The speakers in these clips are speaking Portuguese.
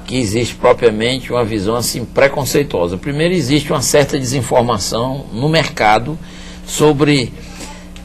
que existe propriamente uma visão assim preconceituosa. Primeiro, existe uma certa desinformação no mercado sobre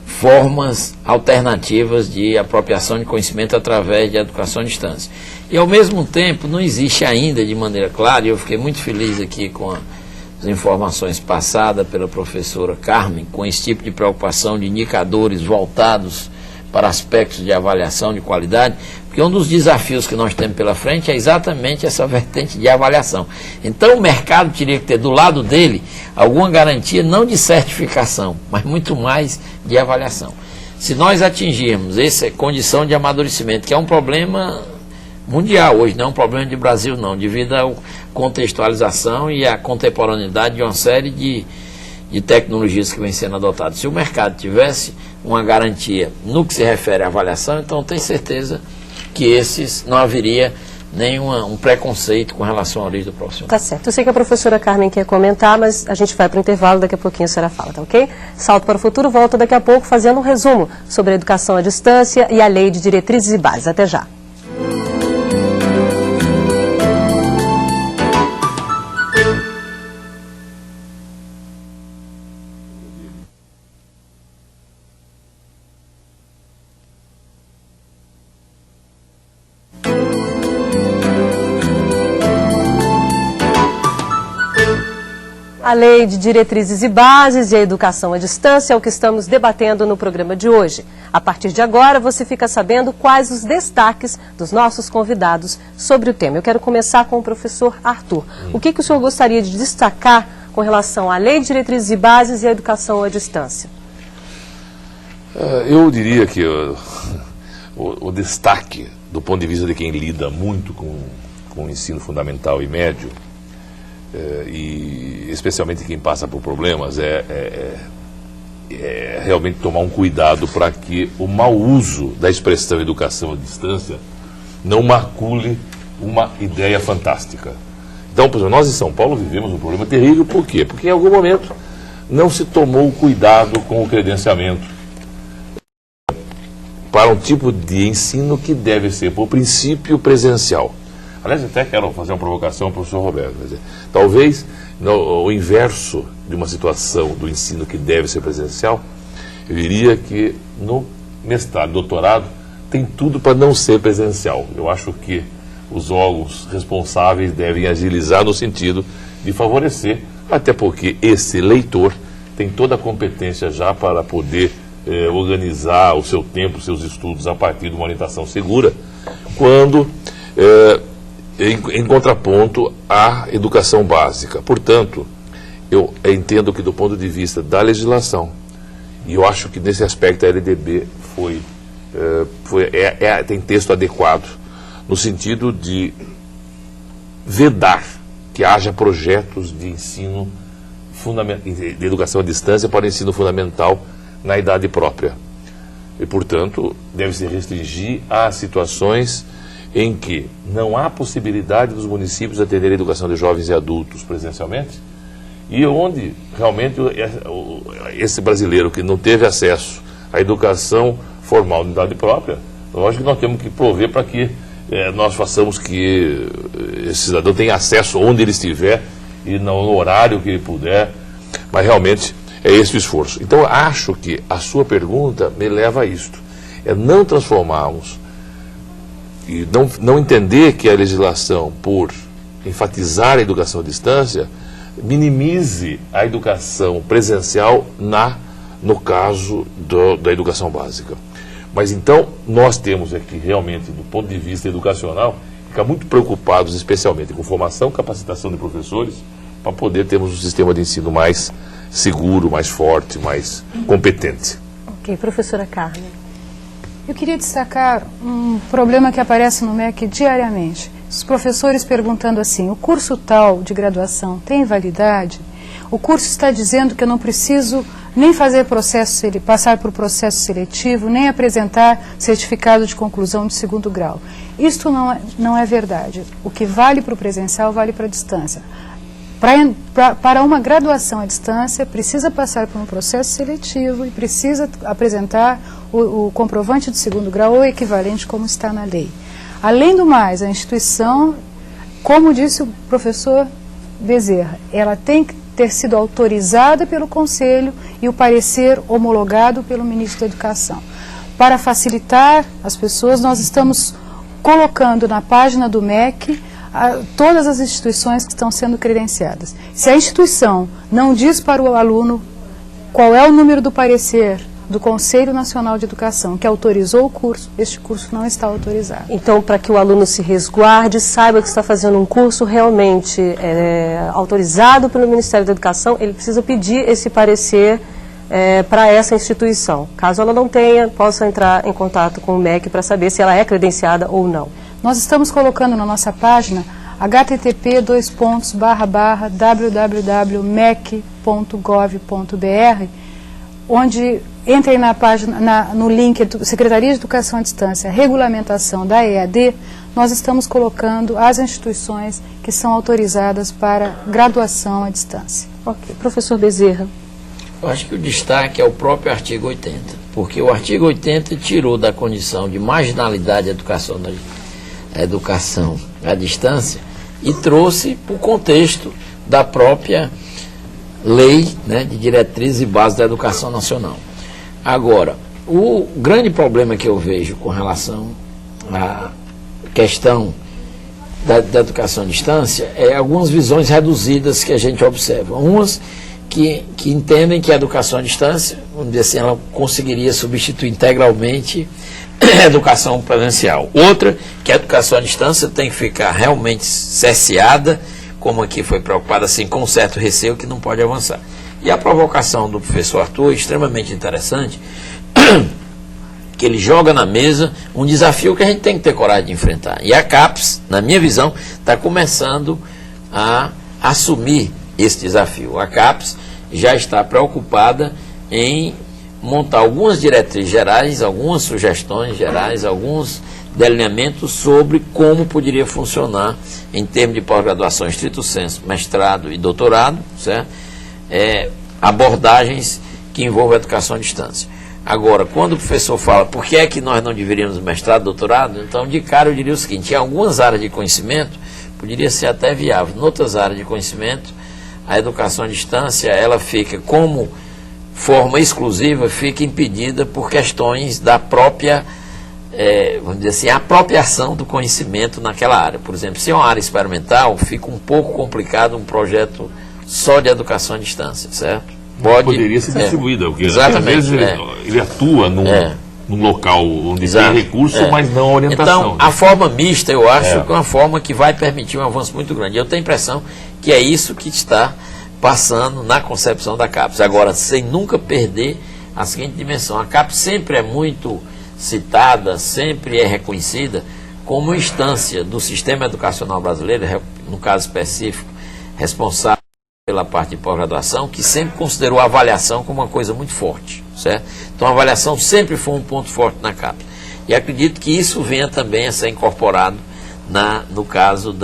formas alternativas de apropriação de conhecimento através de educação à distância. E, ao mesmo tempo, não existe ainda de maneira clara, e eu fiquei muito feliz aqui com as informações passadas pela professora Carmen, com esse tipo de preocupação de indicadores voltados para aspectos de avaliação de qualidade, porque um dos desafios que nós temos pela frente é exatamente essa vertente de avaliação. Então o mercado teria que ter do lado dele alguma garantia, não de certificação, mas muito mais de avaliação. Se nós atingirmos essa condição de amadurecimento, que é um problema mundial hoje, não é um problema de Brasil não, devido à contextualização e à contemporaneidade de uma série de tecnologias que vêm sendo adotadas. Se o mercado tivesse uma garantia no que se refere à avaliação, então tenho certeza que esses não haveria nenhum preconceito com relação à origem do profissional. Tá certo. Eu sei que a professora Carmen quer comentar, mas a gente vai para o intervalo, daqui a pouquinho a senhora fala, tá ok? Salto para o Futuro volta daqui a pouco fazendo um resumo sobre a educação à distância e a Lei de Diretrizes e Bases. Até já. A Lei de Diretrizes e Bases e a Educação à Distância é o que estamos debatendo no programa de hoje. A partir de agora, você fica sabendo quais os destaques dos nossos convidados sobre o tema. Eu quero começar com o professor Arthur. O que o senhor gostaria de destacar com relação à Lei de Diretrizes e Bases e a Educação à Distância? Eu diria que o destaque, do ponto de vista de quem lida muito com o ensino fundamental e médio, e especialmente quem passa por problemas, é realmente tomar um cuidado para que o mau uso da expressão educação à distância não macule uma ideia fantástica. Então, por exemplo, nós em São Paulo vivemos um problema terrível. Por quê? Porque em algum momento não se tomou cuidado com o credenciamento para um tipo de ensino que deve ser, por princípio, presencial. Aliás, até quero fazer uma provocação ao professor Roberto. Quer dizer, talvez o inverso de uma situação do ensino que deve ser presencial, eu diria que no mestrado, doutorado, tem tudo para não ser presencial. Eu acho que os órgãos responsáveis devem agilizar no sentido de favorecer, até porque esse leitor tem toda a competência já para poder organizar o seu tempo, os seus estudos a partir de uma orientação segura, quando... em contraponto à educação básica. Portanto, eu entendo que do ponto de vista da legislação, e eu acho que nesse aspecto a LDB tem texto adequado, no sentido de vedar que haja projetos de ensino de educação à distância para o ensino fundamental na idade própria. E, portanto, deve se restringir a situações em que não há possibilidade dos municípios atenderem a educação de jovens e adultos presencialmente, e onde realmente esse brasileiro que não teve acesso à educação formal de idade própria, lógico que nós temos que prover para que nós façamos que esse cidadão tenha acesso onde ele estiver e no horário que ele puder, mas realmente é esse o esforço. Então, acho que a sua pergunta me leva a isto, é não transformarmos e não entender que a legislação, por enfatizar a educação à distância, minimize a educação presencial no caso da educação básica. Mas então, nós temos aqui realmente, do ponto de vista educacional, ficar muito preocupados especialmente com formação, capacitação de professores, para poder termos um sistema de ensino mais seguro, mais forte, mais competente. Ok, professora Carmen. Eu queria destacar um problema que aparece no MEC diariamente. Os professores perguntando assim, o curso tal de graduação tem validade? O curso está dizendo que eu não preciso nem fazer passar por processo seletivo, nem apresentar certificado de conclusão de 2º grau. Isto não é verdade. O que vale para o presencial vale para a distância. Para uma graduação à distância, precisa passar por um processo seletivo e precisa apresentar o comprovante de 2º grau ou equivalente como está na lei. Além do mais, a instituição como disse o professor Bezerra, ela tem que ter sido autorizada pelo Conselho e o parecer homologado pelo Ministro da Educação. Para facilitar as pessoas, nós estamos colocando na página do MEC todas as instituições que estão sendo credenciadas. Se a instituição não diz para o aluno qual é o número do parecer do Conselho Nacional de Educação que autorizou o curso, este curso não está autorizado. Então, para que o aluno se resguarde, saiba que está fazendo um curso realmente autorizado pelo Ministério da Educação, ele precisa pedir esse parecer para essa instituição. Caso ela não tenha, possa entrar em contato com o MEC para saber se ela é credenciada ou não. Nós estamos colocando na nossa página http://www.mec.gov.br, onde entrem na página, no link do Secretaria de Educação à Distância, regulamentação da EAD, nós estamos colocando as instituições que são autorizadas para graduação à distância. Ok. Professor Bezerra. Eu acho que o destaque é o próprio artigo 80, porque o artigo 80 tirou da condição de marginalidade a educação à distância e trouxe para o contexto da própria lei, né, de diretrizes e bases da educação nacional. Agora, o grande problema que eu vejo com relação à questão da educação à distância é algumas visões reduzidas que a gente observa. Umas que entendem que a educação à distância, vamos dizer assim, ela conseguiria substituir integralmente a educação presencial. Outra, que a educação à distância tem que ficar realmente cerceada, como aqui foi preocupado assim, com um certo receio que não pode avançar. E a provocação do professor Arthur é extremamente interessante, que ele joga na mesa um desafio que a gente tem que ter coragem de enfrentar. E a CAPES, na minha visão, está começando a assumir esse desafio. A CAPES já está preocupada em montar algumas diretrizes gerais, algumas sugestões gerais, alguns delineamentos sobre como poderia funcionar em termos de pós-graduação, estrito sensu, mestrado e doutorado, certo? Abordagens que envolvem a educação à distância. Agora, quando o professor fala por que é que nós não deveríamos mestrado, doutorado, então de cara eu diria o seguinte: em algumas áreas de conhecimento poderia ser até viável, em outras áreas de conhecimento a educação à distância ela fica como forma exclusiva, fica impedida por questões da própria, vamos dizer assim, apropriação do conhecimento naquela área. Por exemplo, se é uma área experimental, fica um pouco complicado um projeto só de educação à distância, certo? Poderia ser distribuída, porque exatamente, às vezes ele atua num local onde tem recurso, mas não a orientação. Então, a forma mista, eu acho que é uma forma que vai permitir um avanço muito grande. Eu tenho a impressão que é isso que está passando na concepção da CAPES. Agora, sem nunca perder a seguinte dimensão: a CAPES sempre é muito citada, sempre é reconhecida como instância do sistema educacional brasileiro, no caso específico, responsável pela parte de pós-graduação, que sempre considerou a avaliação como uma coisa muito forte, certo? Então a avaliação sempre foi um ponto forte na CAPES. E acredito que isso venha também a ser incorporado no caso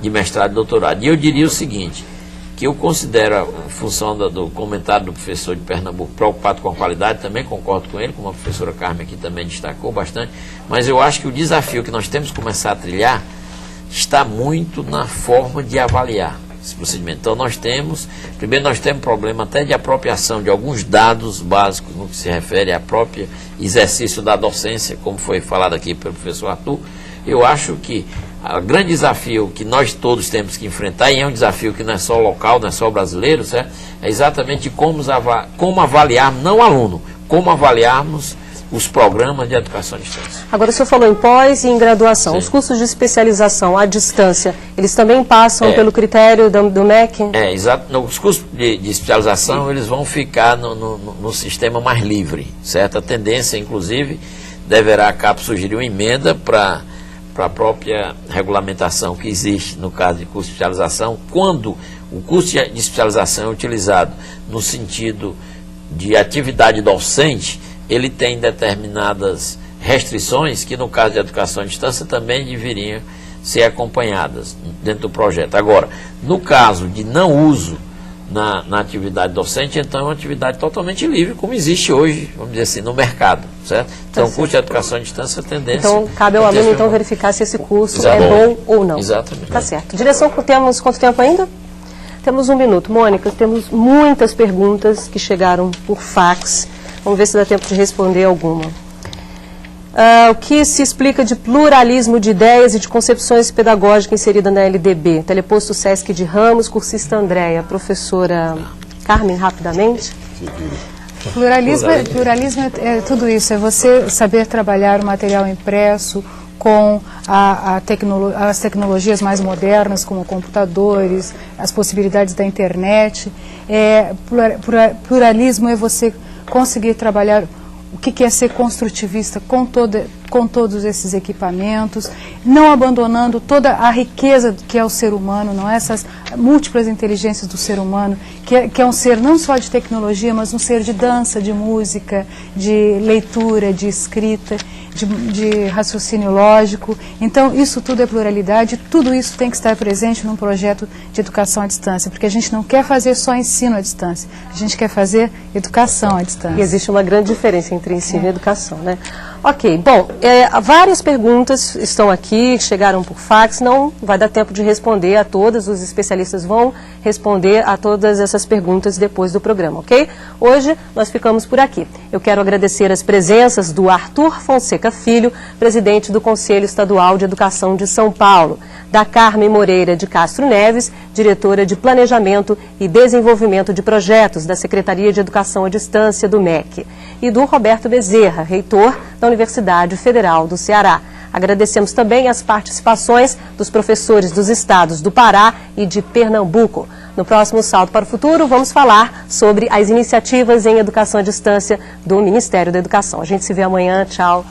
de mestrado e doutorado. E eu diria o seguinte, que eu considero a função do comentário do professor de Pernambuco preocupado com a qualidade, também concordo com ele, como a professora Carmen aqui também destacou bastante, mas eu acho que o desafio que nós temos que começar a trilhar está muito na forma de avaliar esse procedimento. Então primeiro nós temos problema até de apropriação de alguns dados básicos no que se refere ao próprio exercício da docência, como foi falado aqui pelo professor Arthur. Eu acho que o grande desafio que nós todos temos que enfrentar, e é um desafio que não é só local, não é só brasileiro, certo? É exatamente como avaliar, não o aluno, como avaliarmos os programas de educação à distância. Agora, o senhor falou em pós e em graduação. Sim. Os cursos de especialização à distância, eles também passam pelo critério do MEC? Exato. Os cursos de especialização, eles vão ficar no sistema mais livre, certo? A tendência, inclusive, deverá a CAPES sugerir uma emenda para a própria regulamentação que existe no caso de curso de especialização, quando o curso de especialização é utilizado no sentido de atividade docente, ele tem determinadas restrições que, no caso de educação à distância, também deveriam ser acompanhadas dentro do projeto. Agora, no caso de não uso na atividade docente, então é uma atividade totalmente livre, como existe hoje, vamos dizer assim, no mercado, certo? Então, o curso de educação à distância, a tendência... Então, cabe ao aluno, então, verificar se esse curso Exato. é bom ou não. Exatamente. Tá certo. Direção, temos quanto tempo ainda? Temos 1 minuto. Mônica, temos muitas perguntas que chegaram por fax. Vamos ver se dá tempo de responder alguma. O que se explica de pluralismo de ideias e de concepções pedagógicas inserida na LDB? Teleposto Sesc de Ramos, cursista Andréia. Professora Carmen, rapidamente. Pluralismo é tudo isso, é você saber trabalhar o material impresso com as tecnologias mais modernas, como computadores, as possibilidades da internet. Pluralismo é você conseguir trabalhar o que é ser construtivista com todos esses equipamentos, não abandonando toda a riqueza que é o ser humano, não é? Essas múltiplas inteligências do ser humano, que é um ser não só de tecnologia, mas um ser de dança, de música, de leitura, de escrita, de raciocínio lógico. Então, isso tudo é pluralidade, tudo isso tem que estar presente num projeto de educação à distância, porque a gente não quer fazer só ensino à distância, a gente quer fazer educação à distância. E existe uma grande diferença entre ensino e educação, né? Ok, bom, várias perguntas estão aqui, chegaram por fax, não vai dar tempo de responder a todas, os especialistas vão responder a todas essas perguntas depois do programa, ok? Hoje nós ficamos por aqui. Eu quero agradecer as presenças do Arthur Fonseca Filho, presidente do Conselho Estadual de Educação de São Paulo, da Carmen Moreira de Castro Neves, diretora de Planejamento e Desenvolvimento de Projetos da Secretaria de Educação à Distância do MEC, e do Roberto Bezerra, reitor da Universidade Federal do Ceará. Agradecemos também as participações dos professores dos estados do Pará e de Pernambuco. No próximo Salto para o Futuro, vamos falar sobre as iniciativas em educação à distância do Ministério da Educação. A gente se vê amanhã. Tchau.